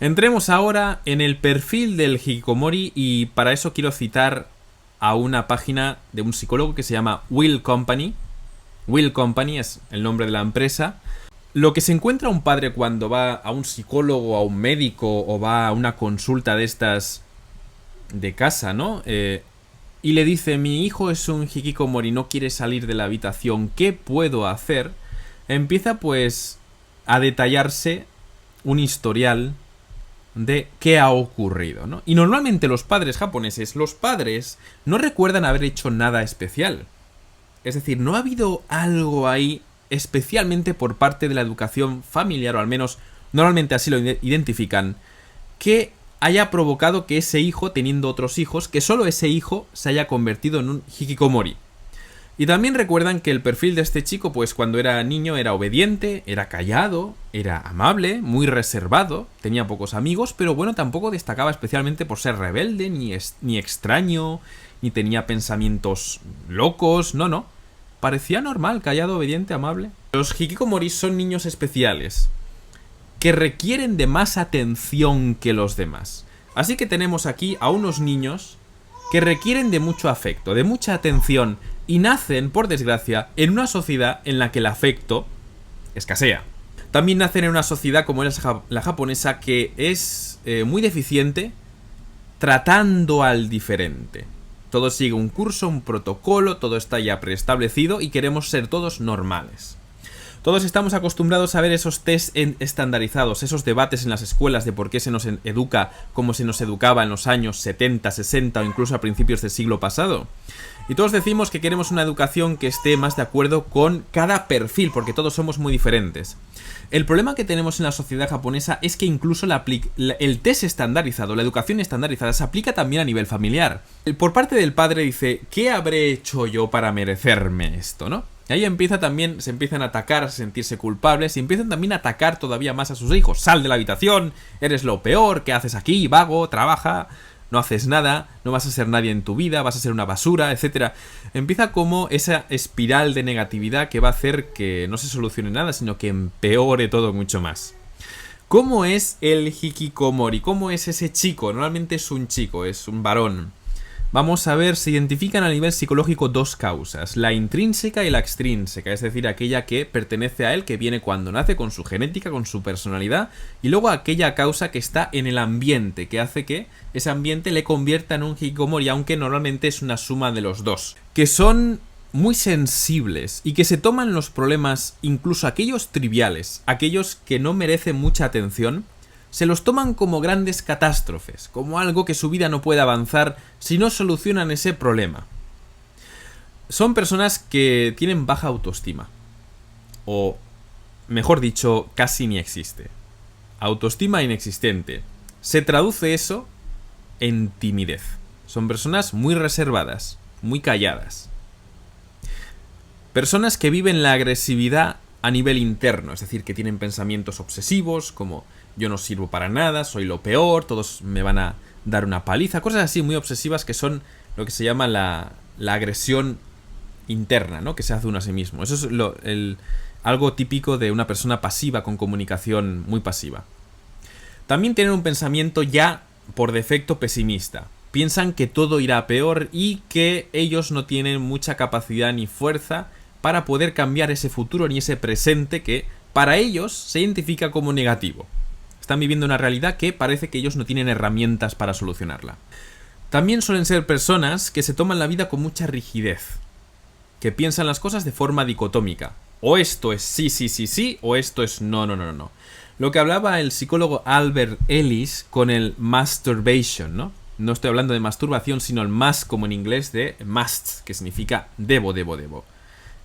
Entremos ahora en el perfil del hikikomori y para eso quiero citar a una página de un psicólogo que se llama Will Company. Will Company es el nombre de la empresa. Lo que se encuentra un padre cuando va a un psicólogo, a un médico o va a una consulta de estas de casa, ¿no? Y le dice, mi hijo es un hikikomori, no quiere salir de la habitación, ¿qué puedo hacer? Empieza pues a detallarse un historial de qué ha ocurrido, ¿no? Y normalmente los padres japoneses, los padres no recuerdan haber hecho nada especial. Es decir, no ha habido algo ahí especialmente por parte de la educación familiar, o al menos normalmente así lo identifican, que haya provocado que ese hijo, teniendo otros hijos, que solo ese hijo se haya convertido en un hikikomori. Y también recuerdan que el perfil de este chico, pues cuando era niño era obediente, era callado, era amable, muy reservado, tenía pocos amigos, pero bueno, tampoco destacaba especialmente por ser rebelde, ni extraño, ni tenía pensamientos locos, no. Parecía normal, callado, obediente, amable. Los hikikomoris son niños especiales, que requieren de más atención que los demás. Así que tenemos aquí a unos niños que requieren de mucho afecto, de mucha atención, y nacen, por desgracia, en una sociedad en la que el afecto escasea. También nacen en una sociedad como es la japonesa, que es muy deficiente tratando al diferente. Todo sigue un curso, un protocolo, todo está ya preestablecido y queremos ser todos normales. Todos estamos acostumbrados a ver esos test estandarizados, esos debates en las escuelas de por qué se nos educa como se nos educaba en los años 70, 60 o incluso a principios del siglo pasado. Y todos decimos que queremos una educación que esté más de acuerdo con cada perfil, porque todos somos muy diferentes. El problema que tenemos en la sociedad japonesa es que incluso el test estandarizado, la educación estandarizada, se aplica también a nivel familiar. Por parte del padre dice, ¿qué habré hecho yo para merecerme esto, no? Y ahí se empiezan a atacar, a sentirse culpables y empiezan también a atacar todavía más a sus hijos. Sal de la habitación, eres lo peor, ¿qué haces aquí? Vago, trabaja, no haces nada, no vas a ser nadie en tu vida, vas a ser una basura, etc. Empieza como esa espiral de negatividad que va a hacer que no se solucione nada, sino que empeore todo mucho más. ¿Cómo es el hikikomori? ¿Cómo es ese chico? Normalmente es un chico, es un varón. Vamos a ver, se identifican a nivel psicológico dos causas, la intrínseca y la extrínseca, es decir, aquella que pertenece a él, que viene cuando nace, con su genética, con su personalidad, y luego aquella causa que está en el ambiente, que hace que ese ambiente le convierta en un hikikomori, aunque normalmente es una suma de los dos, que son muy sensibles y que se toman los problemas, incluso aquellos triviales, aquellos que no merecen mucha atención, se los toman como grandes catástrofes, como algo que su vida no puede avanzar si no solucionan ese problema. Son personas que tienen baja autoestima, o mejor dicho, casi ni existe. Autoestima inexistente. Se traduce eso en timidez. Son personas muy reservadas, muy calladas. Personas que viven la agresividad a nivel interno, es decir, que tienen pensamientos obsesivos como yo no sirvo para nada, soy lo peor, todos me van a dar una paliza, cosas así muy obsesivas que son lo que se llama la agresión interna, ¿no? Que se hace uno a sí mismo. Eso es algo típico de una persona pasiva con comunicación muy pasiva. También tienen un pensamiento ya por defecto pesimista. Piensan que todo irá peor y que ellos no tienen mucha capacidad ni fuerza para poder cambiar ese futuro ni ese presente que para ellos se identifica como negativo. Están viviendo una realidad que parece que ellos no tienen herramientas para solucionarla. También suelen ser personas que se toman la vida con mucha rigidez, que piensan las cosas de forma dicotómica. O esto es sí, o esto es no. Lo que hablaba el psicólogo Albert Ellis con el masturbation, ¿no? No estoy hablando de masturbación, sino el must, como en inglés, de must, que significa debo.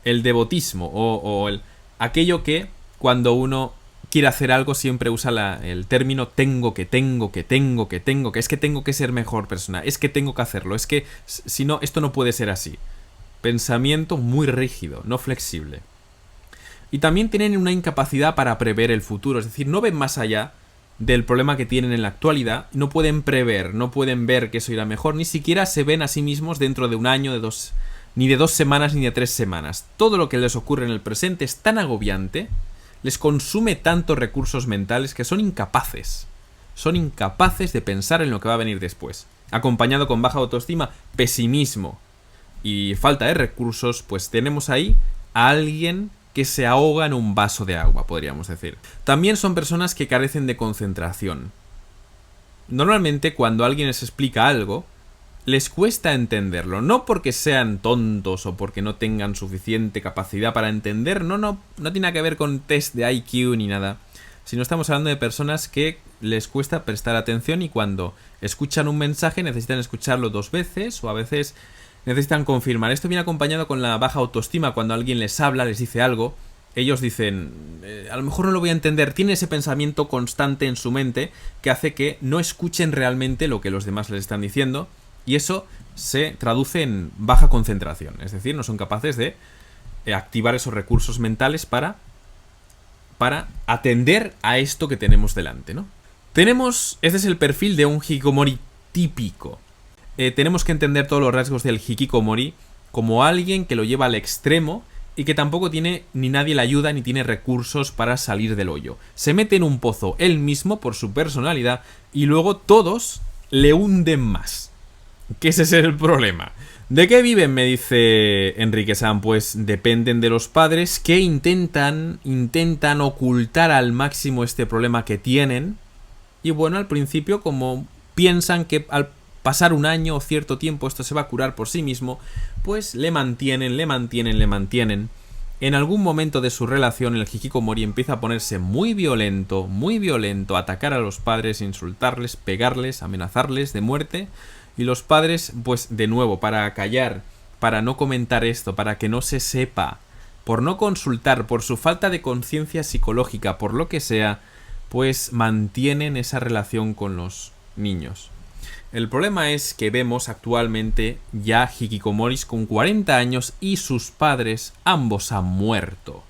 El devotismo, o aquello que cuando uno quiere hacer algo siempre usa el término tengo que es que tengo que ser mejor persona, es que tengo que hacerlo, es que si no, esto no puede ser así. Pensamiento muy rígido, no flexible. Y también tienen una incapacidad para prever el futuro, es decir, no ven más allá del problema que tienen en la actualidad, no pueden prever, no pueden ver que eso irá mejor, ni siquiera se ven a sí mismos dentro de un año, ni de 2 semanas, ni de 3 semanas. Todo lo que les ocurre en el presente es tan agobiante, les consume tantos recursos mentales que son incapaces son incapaces de pensar en lo que va a venir después. Acompañado con baja autoestima, pesimismo y falta de recursos, pues tenemos ahí a alguien que se ahoga en un vaso de agua, podríamos decir. También son personas que carecen de concentración. Normalmente cuando alguien les explica algo, les cuesta entenderlo, no porque sean tontos o porque no tengan suficiente capacidad para entender, no tiene nada que ver con test de IQ ni nada, sino estamos hablando de personas que les cuesta prestar atención y cuando escuchan un mensaje necesitan escucharlo 2 veces o a veces necesitan confirmar. Esto viene acompañado con la baja autoestima. Cuando alguien les habla, les dice algo, ellos dicen, a lo mejor no lo voy a entender. Tiene ese pensamiento constante en su mente que hace que no escuchen realmente lo que los demás les están diciendo. Y eso se traduce en baja concentración. Es decir, no son capaces de activar esos recursos mentales para atender a esto que tenemos delante, ¿no? Este es el perfil de un hikikomori típico. Tenemos que entender todos los rasgos del hikikomori como alguien que lo lleva al extremo y que tampoco tiene ni nadie le ayuda ni tiene recursos para salir del hoyo. Se mete en un pozo él mismo por su personalidad y luego todos le hunden más. Que ese es el problema. ¿De qué viven? Me dice Enrique San. Pues dependen de los padres que intentan ocultar al máximo este problema que tienen. Y bueno, al principio como piensan que al pasar un año o cierto tiempo esto se va a curar por sí mismo, pues le mantienen. En algún momento de su relación el hikikomori empieza a ponerse muy violento, a atacar a los padres, insultarles, pegarles, amenazarles de muerte. Y los padres, pues de nuevo, para callar, para no comentar esto, para que no se sepa, por no consultar, por su falta de conciencia psicológica, por lo que sea, pues mantienen esa relación con los niños. El problema es que vemos actualmente ya hikikomoris con 40 años y sus padres ambos han muerto.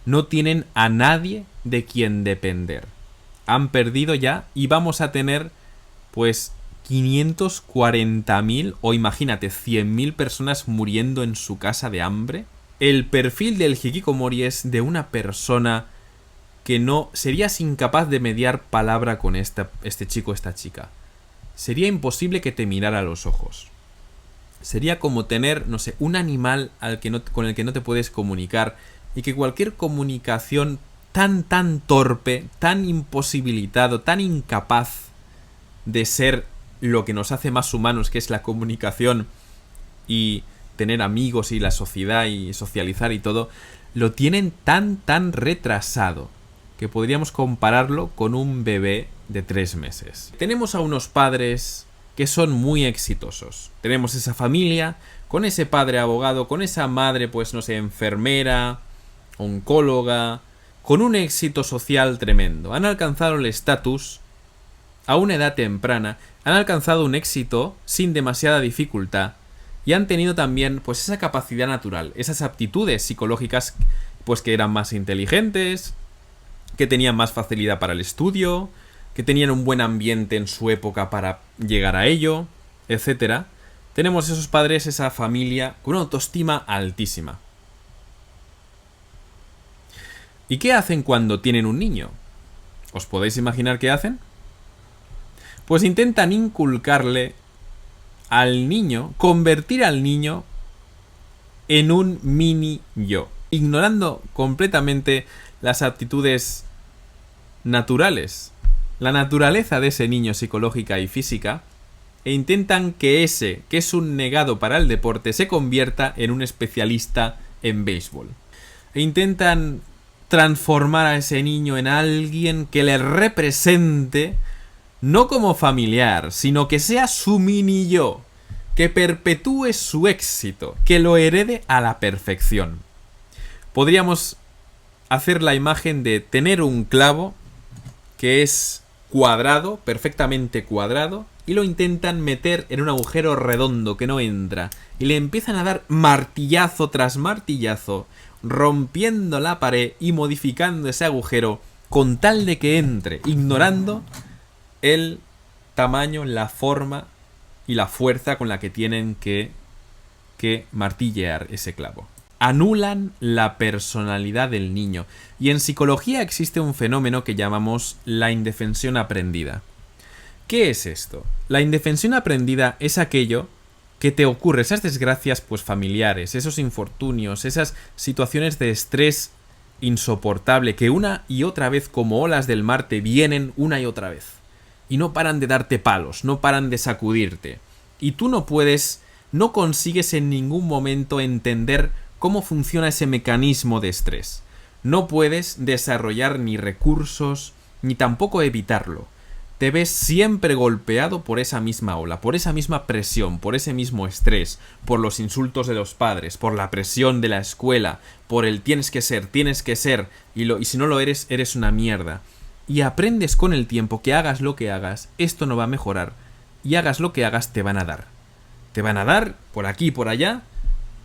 No tienen a nadie de quien depender. Han perdido ya y vamos a tener, pues, 540.000 o imagínate 100.000 personas muriendo en su casa de hambre. El perfil del hikikomori es de una persona que no serías incapaz de mediar palabra con este chico o esta chica. Sería imposible que te mirara a los ojos. Sería como tener, no sé, un animal con el que no te puedes comunicar y que cualquier comunicación tan torpe, tan imposibilitado, tan incapaz de ser lo que nos hace más humanos, que es la comunicación y tener amigos y la sociedad y socializar y todo, lo tienen tan retrasado que podríamos compararlo con un bebé de 3 meses. Tenemos a unos padres que son muy exitosos. Tenemos esa familia con ese padre abogado, con esa madre, pues no sé, enfermera, oncóloga, con un éxito social tremendo. Han alcanzado el estatus a una edad temprana, han alcanzado un éxito sin demasiada dificultad y han tenido también pues esa capacidad natural, esas aptitudes psicológicas, pues que eran más inteligentes, que tenían más facilidad para el estudio, que tenían un buen ambiente en su época para llegar a ello, etc. Tenemos esos padres, esa familia con una autoestima altísima. ¿Y qué hacen cuando tienen un niño? ¿Os podéis imaginar qué hacen? Pues intentan inculcarle al niño, convertir al niño en un mini yo, ignorando completamente las aptitudes naturales, la naturaleza de ese niño psicológica y física, e intentan que ese, que es un negado para el deporte, se convierta en un especialista en béisbol. E intentan transformar a ese niño en alguien que le represente, no como familiar, sino que sea su mini yo, que perpetúe su éxito, que lo herede a la perfección. Podríamos hacer la imagen de tener un clavo que es cuadrado, perfectamente cuadrado, y lo intentan meter en un agujero redondo que no entra, y le empiezan a dar martillazo tras martillazo, rompiendo la pared y modificando ese agujero con tal de que entre, ignorando el tamaño, la forma y la fuerza con la que tienen que martillear ese clavo. Anulan la personalidad del niño. Y en psicología existe un fenómeno que llamamos la indefensión aprendida. ¿Qué es esto? La indefensión aprendida es aquello que te ocurre, esas desgracias pues familiares, esos infortunios, esas situaciones de estrés insoportable que una y otra vez como olas del mar te vienen una y otra vez. Y no paran de darte palos, no paran de sacudirte. Y tú no consigues en ningún momento entender cómo funciona ese mecanismo de estrés. No puedes desarrollar ni recursos, ni tampoco evitarlo. Te ves siempre golpeado por esa misma ola, por esa misma presión, por ese mismo estrés, por los insultos de los padres, por la presión de la escuela, por el tienes que ser, y si no lo eres, eres una mierda. Y aprendes con el tiempo que hagas lo que hagas, esto no va a mejorar, y hagas lo que hagas, te van a dar. Te van a dar, por aquí y por allá,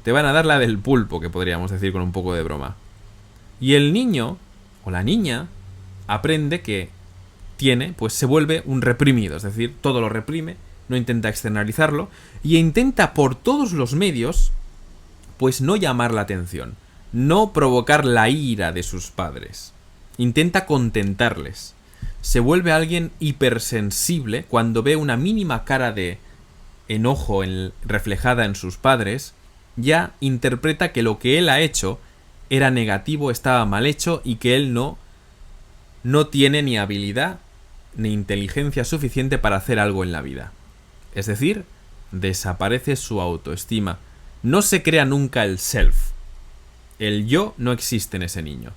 te van a dar la del pulpo, que podríamos decir con un poco de broma. Y el niño, o la niña, aprende que pues se vuelve un reprimido, es decir, todo lo reprime, no intenta externalizarlo y intenta por todos los medios pues no llamar la atención, no provocar la ira de sus padres, intenta contentarles, se vuelve alguien hipersensible cuando ve una mínima cara de enojo reflejada en sus padres, ya interpreta que lo que él ha hecho era negativo, estaba mal hecho y que él no tiene ni habilidad ni inteligencia suficiente para hacer algo en la vida. Es decir, desaparece su autoestima. No se crea nunca el self. El yo no existe en ese niño.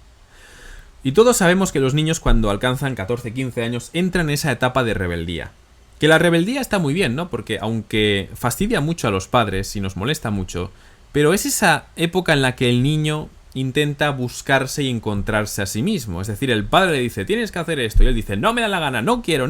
Y todos sabemos que los niños cuando alcanzan 14, 15 años entran en esa etapa de rebeldía. Que la rebeldía está muy bien, ¿no? Porque aunque fastidia mucho a los padres y nos molesta mucho, pero es esa época en la que el niño intenta buscarse y encontrarse a sí mismo. Es decir, el padre le dice, tienes que hacer esto, y él dice, no me da la gana, no quiero.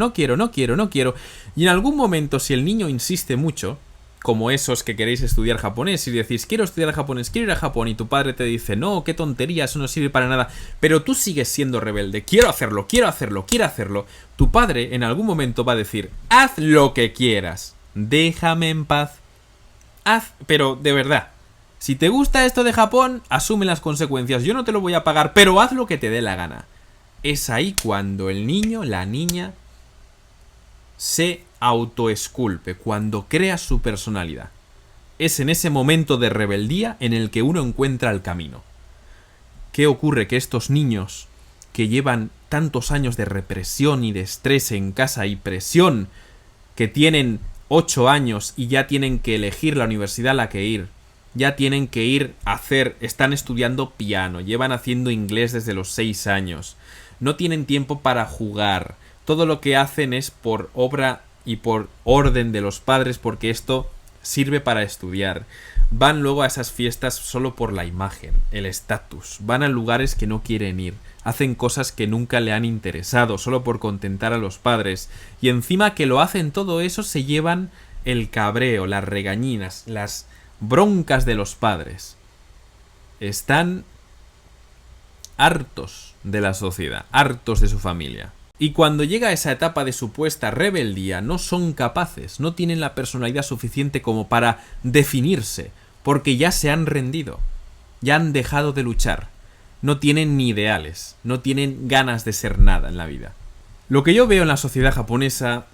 Y en algún momento, si el niño insiste mucho, como esos que queréis estudiar japonés y decís, quiero estudiar japonés, quiero ir a Japón, y tu padre te dice, no, qué tontería, eso no sirve para nada, pero tú sigues siendo rebelde, quiero hacerlo, tu padre en algún momento va a decir, haz lo que quieras, déjame en paz, pero de verdad. Si te gusta esto de Japón, asume las consecuencias. Yo no te lo voy a pagar, pero haz lo que te dé la gana. Es ahí cuando el niño, la niña, se autoesculpe, cuando crea su personalidad. Es en ese momento de rebeldía en el que uno encuentra el camino. ¿Qué ocurre? Que estos niños que llevan tantos años de represión y de estrés en casa y presión, que tienen 8 años y ya tienen que elegir la universidad a la que ir, ya tienen que ir están estudiando piano, llevan haciendo inglés desde los 6 años, no tienen tiempo para jugar, todo lo que hacen es por obra y por orden de los padres porque esto sirve para estudiar. Van luego a esas fiestas solo por la imagen, el estatus, van a lugares que no quieren ir, hacen cosas que nunca le han interesado solo por contentar a los padres y encima que lo hacen todo eso se llevan el cabreo, las regañinas, las broncas de los padres. Están hartos de la sociedad, hartos de su familia. Y cuando llega a esa etapa de supuesta rebeldía, no son capaces, no tienen la personalidad suficiente como para definirse, porque ya se han rendido, ya han dejado de luchar, no tienen ni ideales, no tienen ganas de ser nada en la vida. Lo que yo veo en la sociedad japonesa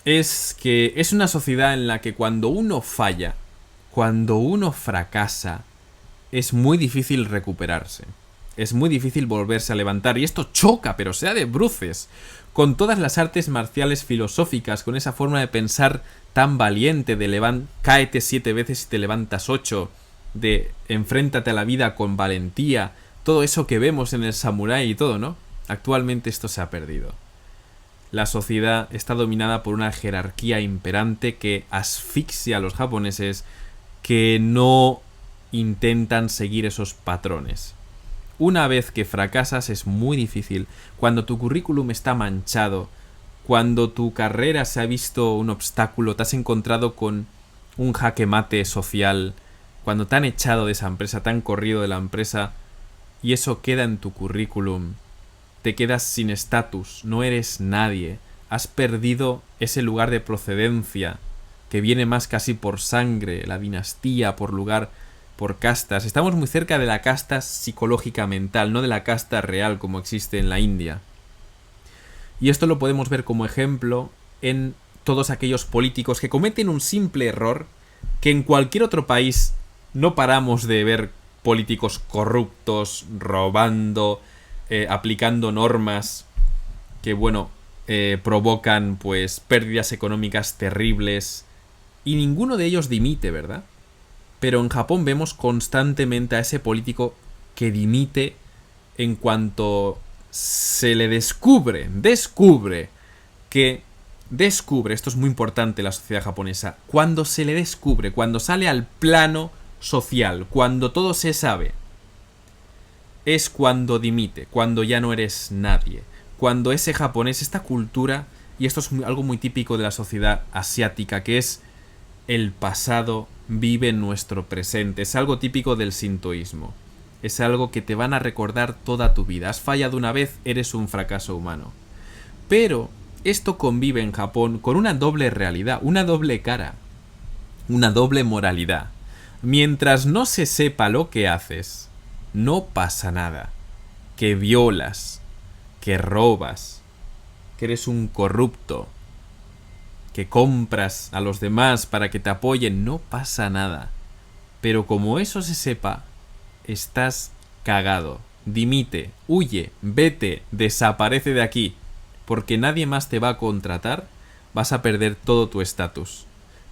es que es una sociedad en la que cuando uno falla, cuando uno fracasa, es muy difícil recuperarse. Es muy difícil volverse a levantar. Y esto choca, pero sea de bruces, con todas las artes marciales filosóficas, con esa forma de pensar tan valiente de cáete 7 veces y te levantas 8, de enfréntate a la vida con valentía, todo eso que vemos en el samurái y todo, ¿no? Actualmente esto se ha perdido. La sociedad está dominada por una jerarquía imperante que asfixia a los japoneses que no intentan seguir esos patrones. Una vez que fracasas es muy difícil, cuando tu currículum está manchado, cuando tu carrera se ha visto un obstáculo, te has encontrado con un jaque mate social, cuando te han echado de esa empresa, te han corrido de la empresa y eso queda en tu currículum. Te quedas sin estatus, no eres nadie, has perdido ese lugar de procedencia que viene más casi por sangre, la dinastía, por castas. Estamos muy cerca de la casta psicológica mental, no de la casta real como existe en la India. Y esto lo podemos ver como ejemplo en todos aquellos políticos que cometen un simple error, que en cualquier otro país no paramos de ver políticos corruptos, robando, aplicando normas que, bueno, provocan pues pérdidas económicas terribles, y ninguno de ellos dimite, ¿verdad? Pero en Japón vemos constantemente a ese político que dimite en cuanto se le descubre, esto es muy importante en la sociedad japonesa, cuando se le descubre, cuando sale al plano social, cuando todo se sabe, es cuando dimite, cuando ya no eres nadie, cuando ese japonés, esta cultura, y esto es algo muy típico de la sociedad asiática, que es el pasado vive en nuestro presente, es algo típico del sintoísmo, es algo que te van a recordar toda tu vida. Has fallado una vez, eres un fracaso humano. Pero esto convive en Japón con una doble realidad, una doble cara, una doble moralidad. Mientras no se sepa lo que haces, no pasa nada. Que violas, que robas, que eres un corrupto, que compras a los demás para que te apoyen, no pasa nada. Pero como eso se sepa, estás cagado. Dimite, huye, vete, desaparece de aquí, porque nadie más te va a contratar, vas a perder todo tu estatus.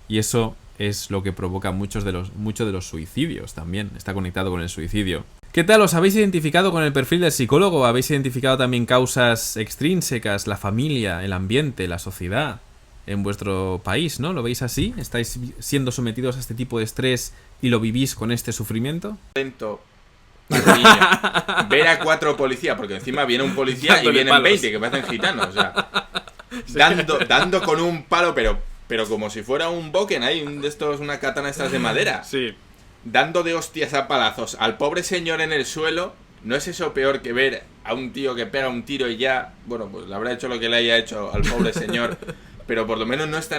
Y eso es lo que provoca muchos de los suicidios también. Está conectado con el suicidio. ¿Qué tal? ¿Os habéis identificado con el perfil del psicólogo? ¿Habéis identificado también causas extrínsecas, la familia, el ambiente, la sociedad en vuestro país, ¿no? ¿Lo veis así? ¿Estáis siendo sometidos a este tipo de estrés y lo vivís con este sufrimiento? Ver a 4 policías, porque encima viene un policía y vienen 20 que parecen gitanos, o sea, dando con un palo, pero como si fuera un boken, hay de estos, una katana estas de madera. Sí. Dando de hostias a palazos al pobre señor en el suelo. ¿No es eso peor que ver a un tío que pega un tiro y ya, bueno, pues le habrá hecho lo que le haya hecho al pobre señor, pero por lo menos no está